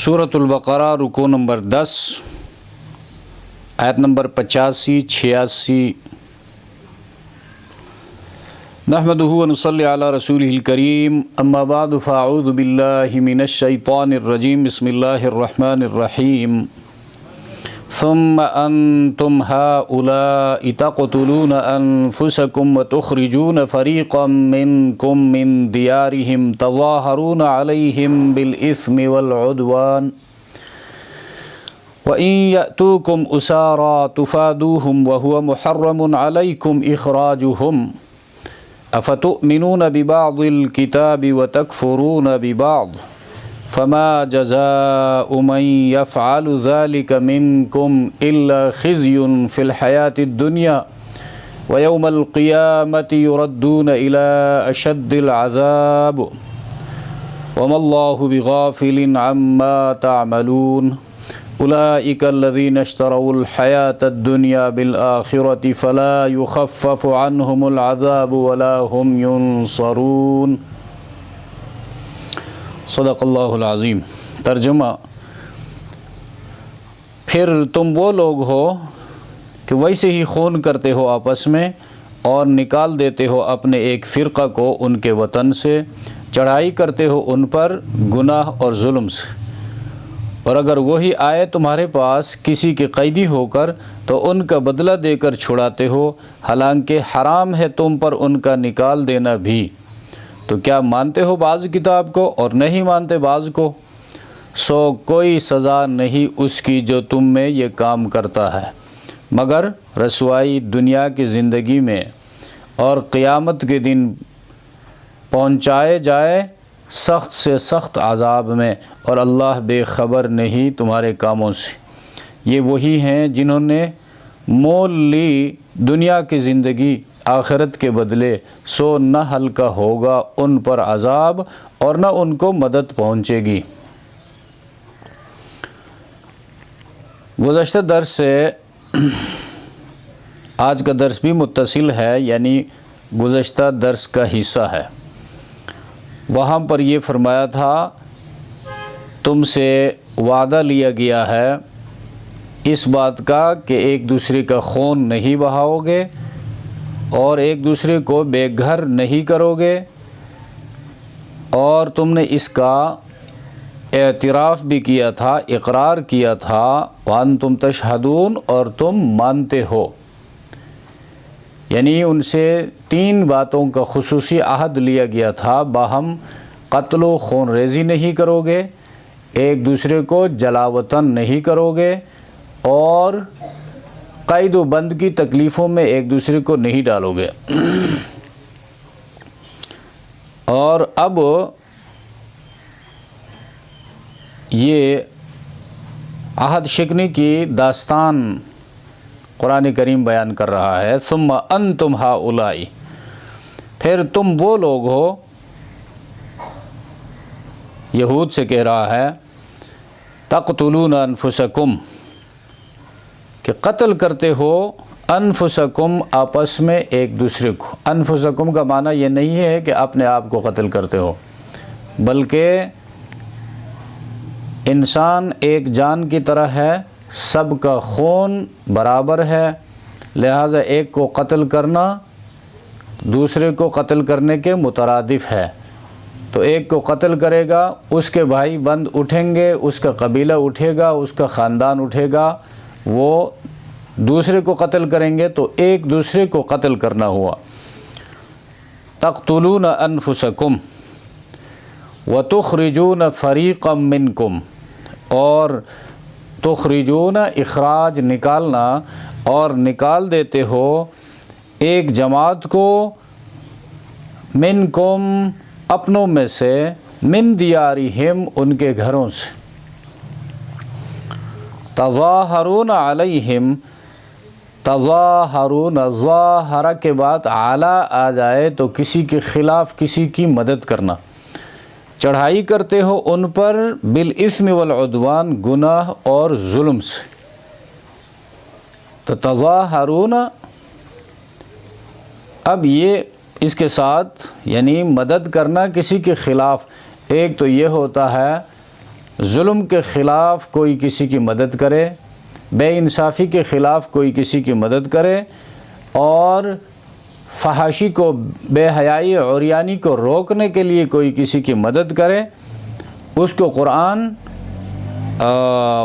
سورۃ البقرہ رکوع نمبر 10 آیت نمبر 85 86۔ نحمدہ ونصلی علی رسولہ الکریم، اما بعد فاعوذ باللہ من الشیطان الرجیم، بسم اللہ الرحمن الرحیم۔ ثم انتم هؤلاء تقتلون انفسکم وتخرجون فریقا منکم من دیارہم تظاہرون علیہم بالاثم والعدوان وَإِن يَأْتُوكُمْ أُسَارَىٰ تُفَادُوهُمْ وَهُوَ مُحَرَّمٌ عَلَيْكُمْ إِخْرَاجُهُمْ أَفَتُؤْمِنُونَ بِبَعْضِ الْكِتَابِ وَتَكْفُرُونَ بِبَعْضٍ فَمَا جَزَاءُ مَن يَفْعَلُ ذَلِكَ مِنكُمْ إِلَّا خِزْيٌ فِي الْحَيَاةِ الدُّنْيَا وَيَوْمَ الْقِيَامَةِ يُرَدُّونَ إِلَىٰ أَشَدِّ الْعَذَابِ وَمَا اللَّهُ بِغَافِلٍ عَمَّا تَعْمَلُونَ اولئک الذین اشتروا الحیاة الدنیا بالآخرة فلا یخفف عنہم العذاب ولا هم ینصرون۔ صدق اللہ العظیم۔ ترجمہ: پھر تم وہ لوگ ہو کہ ویسے ہی خون کرتے ہو آپس میں اور نکال دیتے ہو اپنے ایک فرقہ کو ان کے وطن سے، چڑھائی کرتے ہو ان پر گناہ اور ظلم سے، اور اگر وہی آئے تمہارے پاس کسی کے قیدی ہو کر تو ان کا بدلہ دے کر چھڑاتے ہو، حالانکہ حرام ہے تم پر ان کا نکال دینا بھی۔ تو کیا مانتے ہو بعض کتاب کو اور نہیں مانتے بعض کو؟ سو کوئی سزا نہیں اس کی جو تم میں یہ کام کرتا ہے، مگر رسوائی دنیا کی زندگی میں اور قیامت کے دن پہنچائے جائے سخت سے سخت عذاب میں، اور اللہ بے خبر نہیں تمہارے کاموں سے۔ یہ وہی ہیں جنہوں نے مول لی دنیا کی زندگی آخرت کے بدلے، سو نہ ہلکا ہوگا ان پر عذاب اور نہ ان کو مدد پہنچے گی۔ گزشتہ درس سے آج کا درس بھی متصل ہے، یعنی گزشتہ درس کا حصہ ہے۔ وہاں پر یہ فرمایا تھا تم سے وعدہ لیا گیا ہے اس بات کا کہ ایک دوسرے کا خون نہیں بہاؤ گے اور ایک دوسرے کو بے گھر نہیں کرو گے، اور تم نے اس کا اعتراف بھی کیا تھا، اقرار کیا تھا، وَأَنْتُمْ تَشْهَدُونَ، اور تم مانتے ہو۔ یعنی ان سے 3 باتوں کا خصوصی عہد لیا گیا تھا: باہم قتل و خون ریزی نہیں کرو گے، ایک دوسرے کو جلا وطن نہیں کرو گے، اور قید و بند کی تکلیفوں میں ایک دوسرے کو نہیں ڈالو گے۔ اور اب یہ عہد شکنی کی داستان قرآن کریم بیان کر رہا ہے۔ ثم انتم ہؤلاء، پھر تم وہ لوگ ہو، یہود سے کہہ رہا ہے، تقتلون انفسکم، کہ قتل کرتے ہو انفسکم، آپس میں ایک دوسرے کو۔ انفسکم کا معنی یہ نہیں ہے کہ اپنے آپ کو قتل کرتے ہو، بلکہ انسان ایک جان کی طرح ہے، سب کا خون برابر ہے، لہٰذا ایک کو قتل کرنا دوسرے کو قتل کرنے کے مترادف ہے۔ تو ایک کو قتل کرے گا، اس کے بھائی بند اٹھیں گے، اس کا قبیلہ اٹھے گا، اس کا خاندان اٹھے گا، وہ دوسرے کو قتل کریں گے، تو ایک دوسرے کو قتل کرنا ہوا۔ تقتلون انفسکم وتخرجون فریقا منکم، اور تخرجون اخراج نکالنا، اور نکال دیتے ہو ایک جماعت کو، منکم اپنوں میں سے، من دیارہم ان کے گھروں سے، تظاہرون علیہم، تظاہرون، ظاہرہ کے بعد اعلیٰ آ جائے تو کسی کے خلاف کسی کی مدد کرنا، چڑھائی کرتے ہو ان پر، بالاثم والعدوان، گناہ اور ظلم سے۔ تو تظاہرون، اب یہ اس کے ساتھ یعنی مدد کرنا کسی کے خلاف، ایک تو یہ ہوتا ہے ظلم کے خلاف کوئی کسی کی مدد کرے، بے انصافی کے خلاف کوئی کسی کی مدد کرے، اور فحاشی کو، بے حیائی، عریانی کو روکنے کے لیے کوئی کسی کی مدد کرے، اس کو قرآن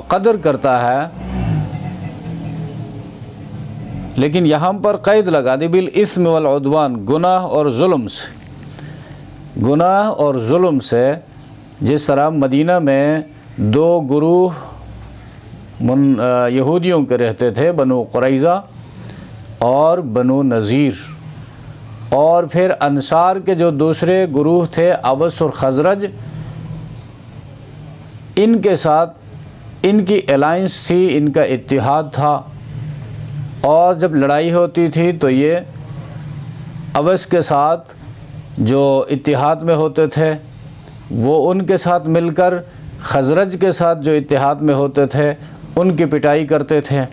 قدر کرتا ہے۔ لیکن یہاں پر قید لگا دی، بالاثم والعدوان، گناہ اور ظلم سے، گناہ اور ظلم سے۔ جس طرح مدینہ میں دو گروہ یہودیوں کے رہتے تھے، بنو قریظہ اور بنو نذیر، اور پھر انصار کے جو دوسرے گروہ تھے، اوس اور خزرج، ان کے ساتھ ان کی الائنس تھی، ان کا اتحاد تھا، اور جب لڑائی ہوتی تھی تو یہ اوس کے ساتھ جو اتحاد میں ہوتے تھے وہ ان کے ساتھ مل کر خزرج کے ساتھ جو اتحاد میں ہوتے تھے ان کی پٹائی کرتے تھے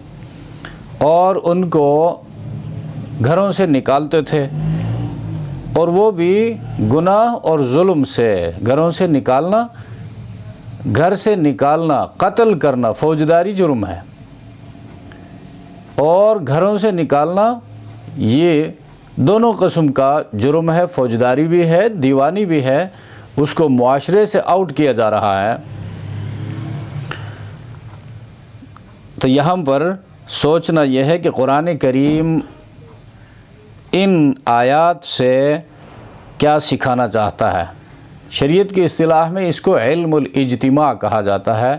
اور ان کو گھروں سے نکالتے تھے، اور وہ بھی گناہ اور ظلم سے۔ گھروں سے نکالنا، گھر سے نکالنا، قتل کرنا فوجداری جرم ہے، اور گھروں سے نکالنا یہ دونوں قسم کا جرم ہے، فوجداری بھی ہے، دیوانی بھی ہے، اس کو معاشرے سے آؤٹ کیا جا رہا ہے۔ تو یہاں پر سوچنا یہ ہے کہ قرآن کریم ان آیات سے کیا سکھانا چاہتا ہے۔ شریعت کی اصطلاح میں اس کو علم الاجتماع کہا جاتا ہے۔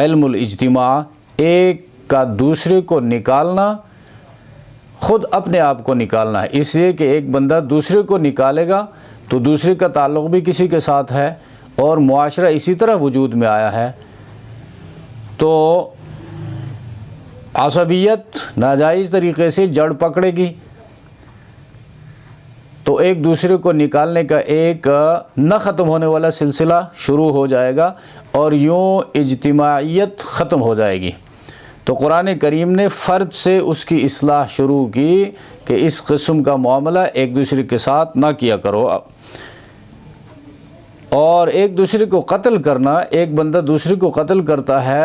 علم الاجتماع، ایک کا دوسرے کو نکالنا، خود اپنے آپ کو نکالنا ہے، اس لیے کہ ایک بندہ دوسرے کو نکالے گا تو دوسرے کا تعلق بھی کسی کے ساتھ ہے، اور معاشرہ اسی طرح وجود میں آیا ہے۔ تو عصبیت ناجائز طریقے سے جڑ پکڑے گی تو ایک دوسرے کو نکالنے کا ایک نہ ختم ہونے والا سلسلہ شروع ہو جائے گا، اور یوں اجتماعیت ختم ہو جائے گی۔ تو قرآن کریم نے فرد سے اس کی اصلاح شروع کی کہ اس قسم کا معاملہ ایک دوسرے کے ساتھ نہ کیا کرو، اور ایک دوسرے کو قتل کرنا، ایک بندہ دوسرے کو قتل کرتا ہے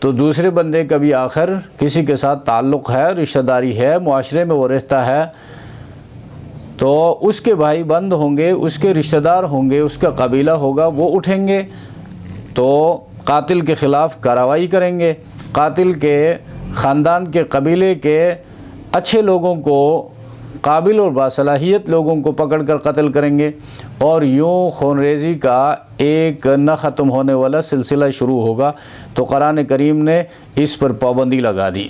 تو دوسرے بندے کا بھی آخر کسی کے ساتھ تعلق ہے، رشتہ داری ہے، معاشرے میں وہ رہتا ہے، تو اس کے بھائی بند ہوں گے، اس کے رشتہ دار ہوں گے، اس کا قبیلہ ہوگا، وہ اٹھیں گے تو قاتل کے خلاف کارروائی کریں گے، قاتل کے خاندان کے، قبیلے کے اچھے لوگوں کو، قابل اور باصلاحیت لوگوں کو پکڑ کر قتل کریں گے، اور یوں خون ریزی کا ایک نہ ختم ہونے والا سلسلہ شروع ہوگا۔ تو قرآن کریم نے اس پر پابندی لگا دی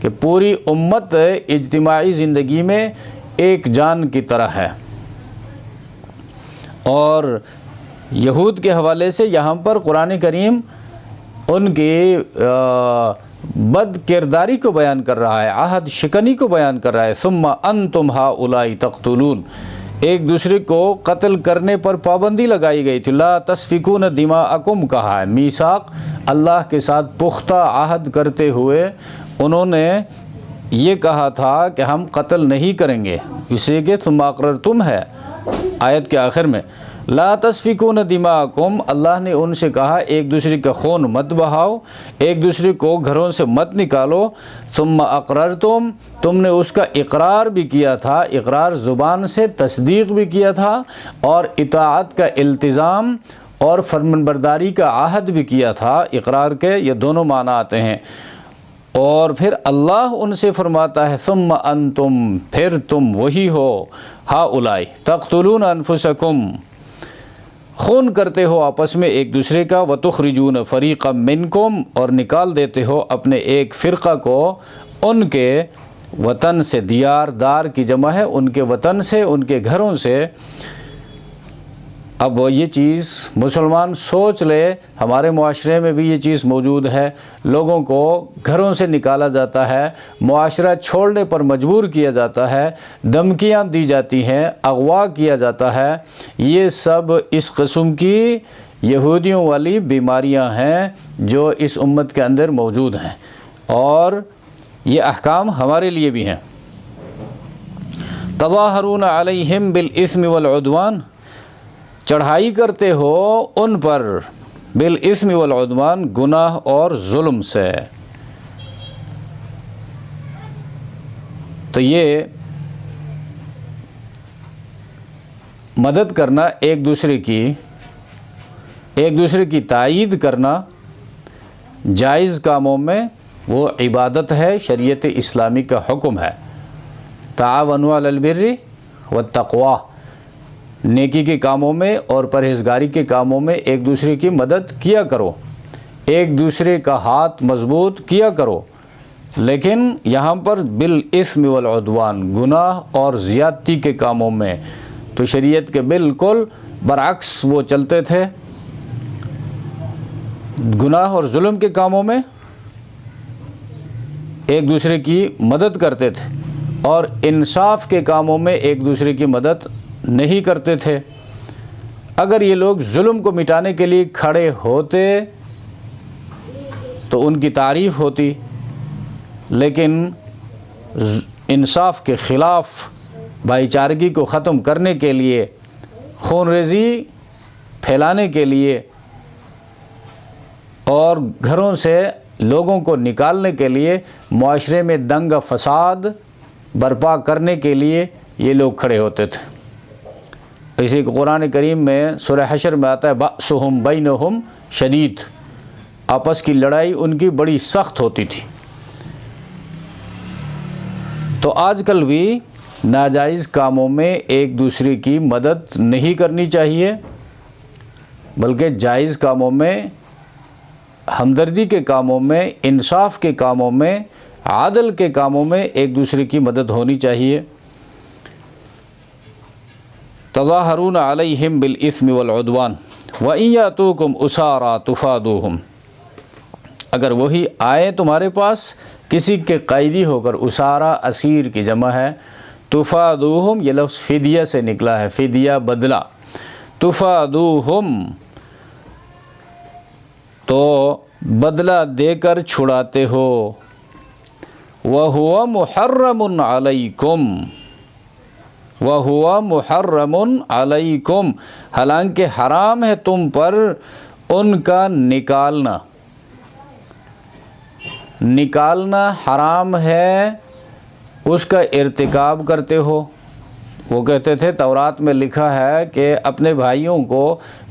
کہ پوری امت اجتماعی زندگی میں ایک جان کی طرح ہے۔ اور یہود کے حوالے سے یہاں پر قرآن کریم ان کی بد کرداری کو بیان کر رہا ہے، عہد شکنی کو بیان کر رہا ہے۔ ثم انتم ہؤلاء تقتلون، ایک دوسرے کو قتل کرنے پر پابندی لگائی گئی تھی۔ لا تسفکون دماءکم کہا ہے، میثاق اللہ کے ساتھ پختہ عہد کرتے ہوئے انہوں نے یہ کہا تھا کہ ہم قتل نہیں کریں گے، اس لیے کہ ثم اقررتم ہے آیت کے آخر میں، لا تسفکون دماءکم، اللہ نے ان سے کہا ایک دوسرے کا خون مت بہاؤ، ایک دوسرے کو گھروں سے مت نکالو، ثم اقررتم، تم نے اس کا اقرار بھی کیا تھا، اقرار زبان سے، تصدیق بھی کیا تھا، اور اطاعت کا التزام اور فرمانبرداری کا عہد بھی کیا تھا۔ اقرار کے یہ دونوں معنی آتے ہیں۔ اور پھر اللہ ان سے فرماتا ہے ثم انتم، پھر تم وہی ہو، ہؤلاء تقتلون انفسکم، خون کرتے ہو آپس میں ایک دوسرے کا، وتخرجون فریقا منکم، اور نکال دیتے ہو اپنے ایک فرقہ کو ان کے وطن سے، دیار، دار کی جمع ہے، ان کے وطن سے، ان کے گھروں سے۔ اب یہ چیز مسلمان سوچ لے، ہمارے معاشرے میں بھی یہ چیز موجود ہے، لوگوں کو گھروں سے نکالا جاتا ہے، معاشرہ چھوڑنے پر مجبور کیا جاتا ہے، دھمکیاں دی جاتی ہیں، اغوا کیا جاتا ہے۔ یہ سب اس قسم کی یہودیوں والی بیماریاں ہیں جو اس امت کے اندر موجود ہیں، اور یہ احکام ہمارے لیے بھی ہیں۔ تظاہرون علیہم بالاثم والعدوان، چڑھائی کرتے ہو ان پر بالاسم والعدوان، گناہ اور ظلم سے۔ تو یہ مدد کرنا، ایک دوسرے کی تائید کرنا جائز کاموں میں وہ عبادت ہے، شریعت اسلامی کا حکم ہے۔ تعاونوا علی البر والتقوی، نیکی کے کاموں میں اور پرہیزگاری کے کاموں میں ایک دوسرے کی مدد کیا کرو، ایک دوسرے کا ہاتھ مضبوط کیا کرو، لیکن یہاں پر بالاسم والعدوان، گناہ اور زیادتی کے کاموں میں تو شریعت کے بالکل برعکس وہ چلتے تھے۔ گناہ اور ظلم کے کاموں میں ایک دوسرے کی مدد کرتے تھے اور انصاف کے کاموں میں ایک دوسرے کی مدد نہیں کرتے تھے۔ اگر یہ لوگ ظلم کو مٹانے کے لیے کھڑے ہوتے تو ان کی تعریف ہوتی، لیکن انصاف کے خلاف، بھائی چارگی کو ختم کرنے کے لیے، خون ریزی پھیلانے کے لیے اور گھروں سے لوگوں کو نکالنے کے لیے، معاشرے میں دنگ فساد برپا کرنے کے لیے یہ لوگ کھڑے ہوتے تھے۔ اسی قرآن کریم میں سورہ حشر میں آتا ہے بأسہم بینہم شدید، آپس کی لڑائی ان کی بڑی سخت ہوتی تھی۔ تو آج کل بھی ناجائز کاموں میں ایک دوسرے کی مدد نہیں کرنی چاہیے، بلکہ جائز کاموں میں، ہمدردی کے کاموں میں، انصاف کے کاموں میں، عدل کے کاموں میں ایک دوسرے کی مدد ہونی چاہیے۔ تظاہرون علیہم بالاسم والعدوان وإن یأتوکم اسارا تفادوہم، اگر وہی آئے تمہارے پاس کسی کے قیدی ہو کر، اسارا اسیر کی جمع ہے، تفادوہم یہ لفظ فدیہ سے نکلا ہے، فدیہ بدلہ، تفادوہم تو بدلہ دے کر چھڑاتے ہو، وَهُوَ مُحَرَّمٌ عَلَيْكُمْ، وَهُوَ مُحَرَّمٌ عَلَيْكُمْ، حالانکہ حرام ہے تم پر ان کا نکالنا، نکالنا حرام ہے، اس کا ارتکاب کرتے ہو۔ وہ کہتے تھے تورات میں لکھا ہے کہ اپنے بھائیوں کو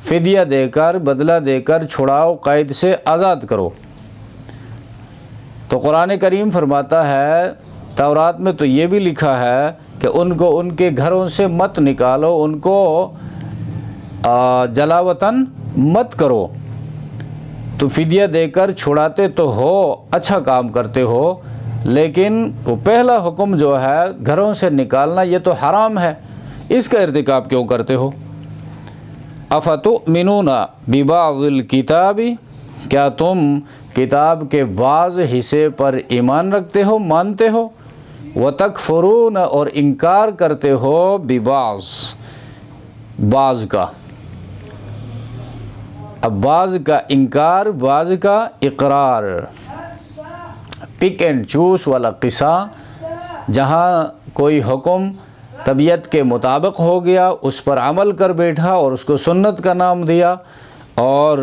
فدیہ دے کر، بدلہ دے کر چھڑاؤ، قید سے آزاد کرو۔ تو قرآن کریم فرماتا ہے تورات میں تو یہ بھی لکھا ہے کہ ان کو ان کے گھروں سے مت نکالو، ان کو جلا وطن مت کرو۔ تو فدیہ دے کر چھڑاتے تو ہو، اچھا کام کرتے ہو، لیکن وہ پہلا حکم جو ہے گھروں سے نکالنا، یہ تو حرام ہے، اس کا ارتکاب کیوں کرتے ہو؟ افتؤمنون ببعض الکتاب، کیا تم کتاب کے بعض حصے پر ایمان رکھتے ہو، مانتے ہو؟ وتکفرون اور انکار کرتے ہو ببعض، بعض کا۔ اب بعض کا انکار، بعض کا اقرار، پک اینڈ چوس والا قصہ، جہاں کوئی حکم طبیعت کے مطابق ہو گیا، اس پر عمل کر بیٹھا اور اس کو سنت کا نام دیا، اور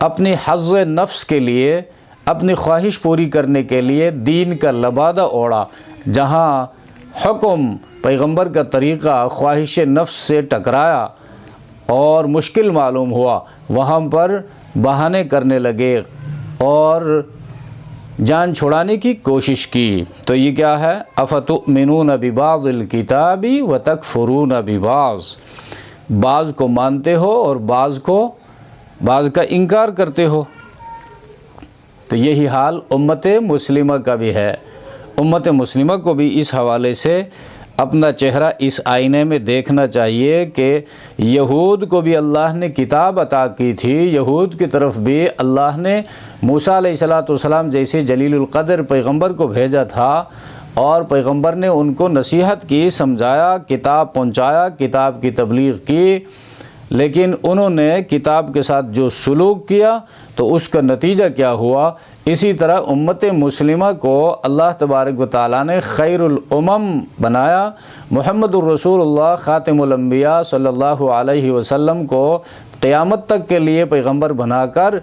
اپنی حظ نفس کے لیے، اپنی خواہش پوری کرنے کے لیے دین کا لبادہ اوڑھا۔ جہاں حکم پیغمبر کا طریقہ خواہش نفس سے ٹکرایا اور مشکل معلوم ہوا، وہاں پر بہانے کرنے لگے اور جان چھڑانے کی کوشش کی۔ تو یہ کیا ہے؟ افتؤمنون ببعض الکتاب وتکفرون ببعض، بعض کو مانتے ہو اور بعض کا انکار کرتے ہو۔ تو یہی حال امت مسلمہ کا بھی ہے۔ امت مسلمہ کو بھی اس حوالے سے اپنا چہرہ اس آئینے میں دیکھنا چاہیے کہ یہود کو بھی اللہ نے کتاب عطا کی تھی، یہود کی طرف بھی اللہ نے موسیٰ علیہ السلام جیسے جلیل القدر پیغمبر کو بھیجا تھا، اور پیغمبر نے ان کو نصیحت کی، سمجھایا، کتاب پہنچایا، کتاب کی تبلیغ کی، لیکن انہوں نے کتاب کے ساتھ جو سلوک کیا تو اس کا نتیجہ کیا ہوا؟ اسی طرح امت مسلمہ کو اللہ تبارک و تعالیٰ نے خیر الامم بنایا، محمد الرسول اللہ خاتم الانبیاء صلی اللہ علیہ وسلم کو قیامت تک کے لیے پیغمبر بنا کر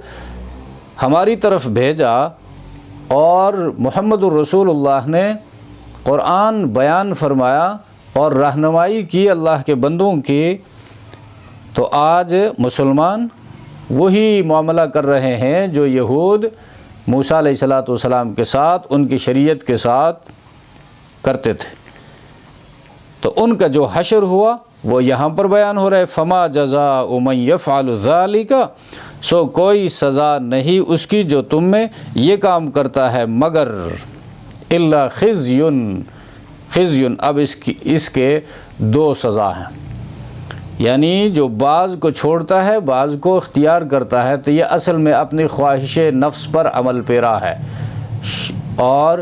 ہماری طرف بھیجا، اور محمد الرسول اللہ نے قرآن بیان فرمایا اور رہنمائی کی اللہ کے بندوں کی، تو آج مسلمان وہی معاملہ کر رہے ہیں جو یہود موسیٰ علیہ السلام کے ساتھ، ان کی شریعت کے ساتھ کرتے تھے۔ تو ان کا جو حشر ہوا وہ یہاں پر بیان ہو رہا ہے، فما جزاء من یفعل ذلک، سو کوئی سزا نہیں اس کی جو تم میں یہ کام کرتا ہے مگر الا خزی، اب اس کے دو سزا ہیں، یعنی جو بعض کو چھوڑتا ہے بعض کو اختیار کرتا ہے تو یہ اصل میں اپنی خواہش نفس پر عمل پیرا ہے، اور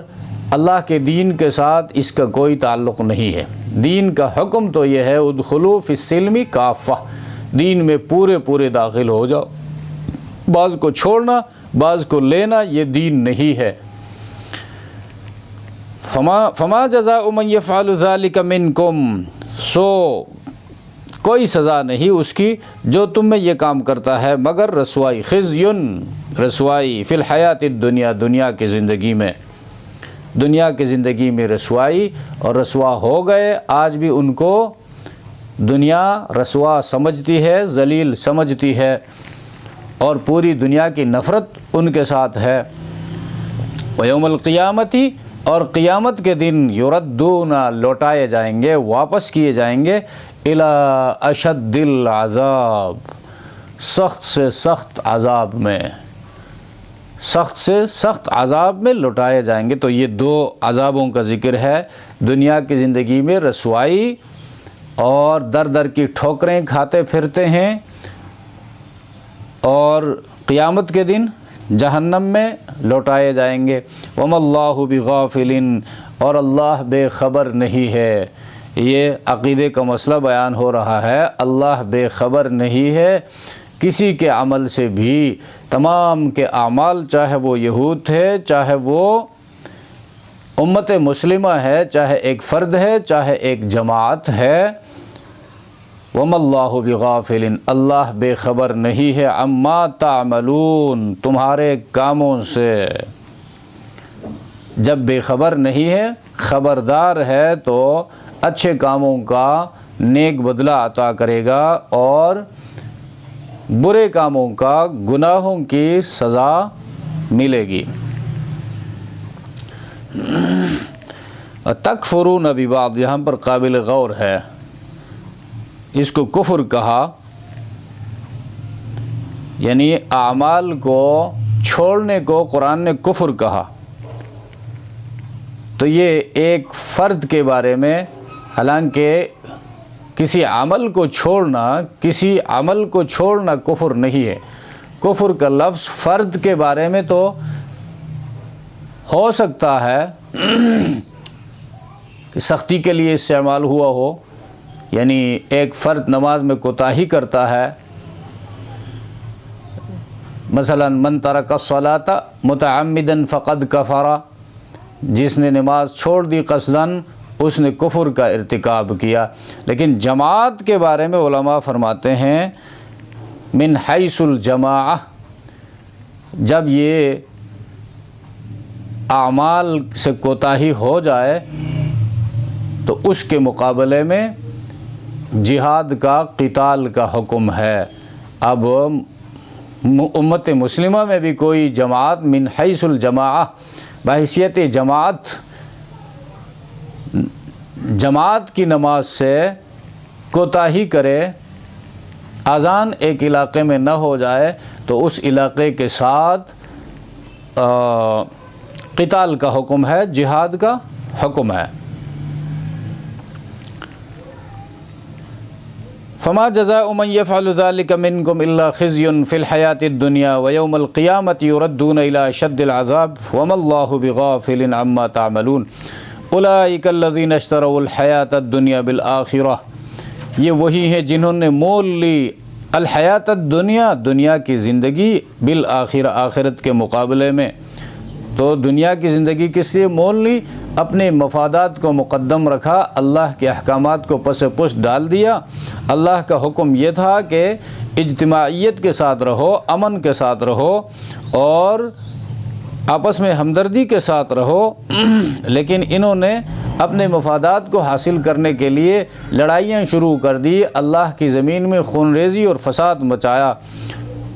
اللہ کے دین کے ساتھ اس کا کوئی تعلق نہیں ہے۔ دین کا حکم تو یہ ہے ادخلوا فی السلم کافہ، دین میں پورے داخل ہو جاؤ، بعض کو چھوڑنا بعض کو لینا یہ دین نہیں ہے۔ فما جزاء من یفعل ذلک منکم، سو کوئی سزا نہیں اس کی جو تم میں یہ کام کرتا ہے مگر رسوائی، رسوائی فی الحیات الدنیا، دنیا کی زندگی میں رسوائی، اور رسوا ہو گئے۔ آج بھی ان کو دنیا رسوا سمجھتی ہے، ذلیل سمجھتی ہے، اور پوری دنیا کی نفرت ان کے ساتھ ہے۔ ویوم القیامتی، اور قیامت کے دن یردون، لوٹائے جائیں گے، واپس کیے جائیں گے، الی اشد العذاب، سخت سے سخت عذاب میں، سخت سے سخت عذاب میں لوٹائے جائیں گے۔ تو یہ دو عذابوں کا ذکر ہے، دنیا کی زندگی میں رسوائی اور در در کی ٹھوکریں کھاتے پھرتے ہیں، اور قیامت کے دن جہنم میں لوٹائے جائیں گے۔ وَمَا اللَّهُ بِغَافِلٍ، اور اللہ بے خبر نہیں ہے۔ یہ عقیدے کا مسئلہ بیان ہو رہا ہے، اللہ بے خبر نہیں ہے کسی کے عمل سے بھی، تمام کے اعمال، چاہے وہ یہود تھے، چاہے وہ امت مسلمہ ہے، چاہے ایک فرد ہے، چاہے ایک جماعت ہے، وَمَا اللَّهُ بِغَافِلٍ، اللہ بے خبر نہیں ہے، عَمَّا تَعْمَلُونَ، تمہارے کاموں سے۔ جب بے خبر نہیں ہے، خبردار ہے تو اچھے کاموں کا نیک بدلہ عطا کرے گا، اور برے کاموں کا گناہوں کی سزا ملے گی۔ تکفرون ببعض، یہاں پر قابل غور ہے، اس کو کفر کہا، یعنی اعمال کو چھوڑنے کو قرآن نے کفر کہا، تو یہ ایک فرد کے بارے میں، حالانکہ کسی عمل کو چھوڑنا کفر نہیں ہے۔ کفر کا لفظ فرد کے بارے میں تو ہو سکتا ہے کہ سختی کے لیے استعمال ہوا ہو، یعنی ایک فرد نماز میں کوتاہی کرتا ہے، مثلا من ترک الصلاۃ متعمدا فقد کفر، جس نے نماز چھوڑ دی قصداً اس نے کفر کا ارتکاب کیا۔ لیکن جماعت کے بارے میں علماء فرماتے ہیں من حیث الجماعہ، جب یہ اعمال سے کوتاہی ہو جائے تو اس کے مقابلے میں جہاد کا، قتال کا حکم ہے۔ اب امت مسلمہ میں بھی کوئی جماعت من حیث الجماعہ، بحیثیت جماعت کی نماز سے کوتاہی کرے، اذان ایک علاقے میں نہ ہو جائے تو اس علاقے کے ساتھ قتال کا حکم ہے، جہاد کا حکم ہے۔ فما جزاء من يفعل ذلك منكم الا خزي في الحياة الدنيا ويوم القيامة يردون الى اشد العذاب وما الله بغافل عما تعملون اولئك الذين اشتروا الحياة الدنيا بالآخرة، یہ وہی ہیں جنہوں نے مول لی الحیات الدنیا، دنیا کی زندگی، بالآخرہ، آخرت کے مقابلے میں۔ تو دنیا کی زندگی کس لیے مول لی؟ اپنے مفادات کو مقدم رکھا، اللہ کے احکامات کو پس پشت ڈال دیا۔ اللہ کا حکم یہ تھا کہ اجتماعیت کے ساتھ رہو، امن کے ساتھ رہو اور آپس میں ہمدردی کے ساتھ رہو، لیکن انہوں نے اپنے مفادات کو حاصل کرنے کے لیے لڑائیاں شروع کر دی، اللہ کی زمین میں خون ریزی اور فساد مچایا۔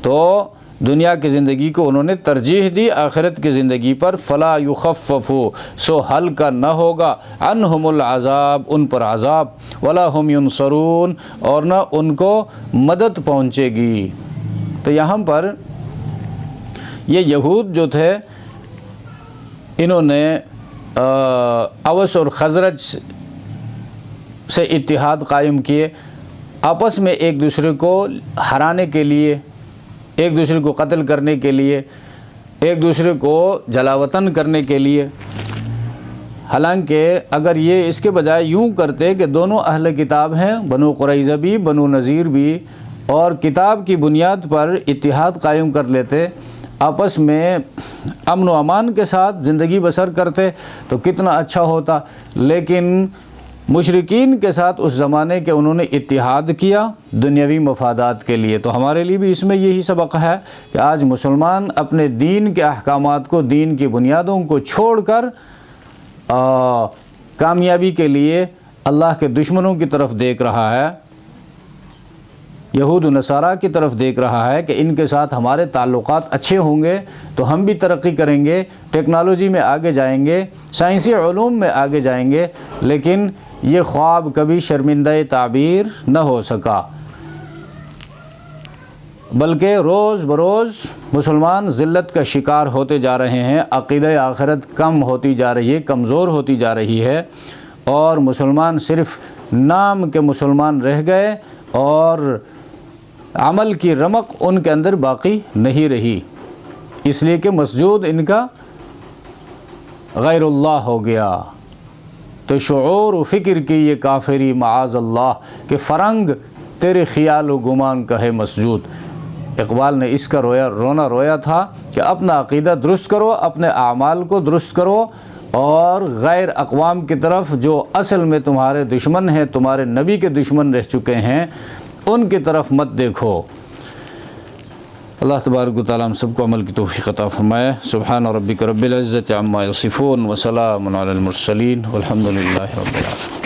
تو دنیا کی زندگی کو انہوں نے ترجیح دی آخرت کی زندگی پر۔ فلا یخفف، سو ہلکا نہ ہوگا، عنہم العذاب، ان پر عذاب، ولا ہم ینصرون، اور نہ ان کو مدد پہنچے گی۔ تو یہاں پر یہ یہود جو تھے انہوں نے اوس اور خزرج سے اتحاد قائم کیے، آپس میں ایک دوسرے کو ہرانے کے لیے، ایک دوسرے کو قتل کرنے کے لیے، ایک دوسرے کو جلاوطن کرنے کے لیے۔ حالانکہ اگر یہ اس کے بجائے یوں کرتے کہ دونوں اہل کتاب ہیں، بنو قریظہ بھی بنو نذیر بھی، اور کتاب کی بنیاد پر اتحاد قائم کر لیتے، آپس میں امن و امان کے ساتھ زندگی بسر کرتے تو کتنا اچھا ہوتا۔ لیکن مشرکین کے ساتھ اس زمانے کے انہوں نے اتحاد کیا دنیاوی مفادات کے لیے۔ تو ہمارے لیے بھی اس میں یہی سبق ہے کہ آج مسلمان اپنے دین کے احکامات کو، دین کی بنیادوں کو چھوڑ کر کامیابی کے لیے اللہ کے دشمنوں کی طرف دیکھ رہا ہے، یہود و نصارہ کی طرف دیکھ رہا ہے کہ ان کے ساتھ ہمارے تعلقات اچھے ہوں گے تو ہم بھی ترقی کریں گے، ٹیکنالوجی میں آگے جائیں گے، سائنسی علوم میں آگے جائیں گے، لیکن یہ خواب کبھی شرمندہ تعبیر نہ ہو سکا، بلکہ روز بروز مسلمان ذلت کا شکار ہوتے جا رہے ہیں، عقیدہ آخرت کم ہوتی جا رہی ہے، کمزور ہوتی جا رہی ہے، اور مسلمان صرف نام کے مسلمان رہ گئے اور عمل کی رمق ان کے اندر باقی نہیں رہی، اس لیے کہ مسجود ان کا غیر اللہ ہو گیا۔ تو شعور و فکر کی یہ کافری معاذ اللہ کہ فرنگ تیرے خیال و گمان کا ہے مسجود۔ اقبال نے اس کا رونا رویا تھا کہ اپنا عقیدہ درست کرو، اپنے اعمال کو درست کرو، اور غیر اقوام کی طرف جو اصل میں تمہارے دشمن ہیں، تمہارے نبی کے دشمن رہ چکے ہیں، ان کی طرف مت دیکھو۔ اللہ تبارک و تعالیٰ ہم سب کو عمل کی توفیق عطا فرمائے۔ سبحان ربک رب العزت عما یصفون وسلام علی المرسلین والحمد للہ رب العالمین۔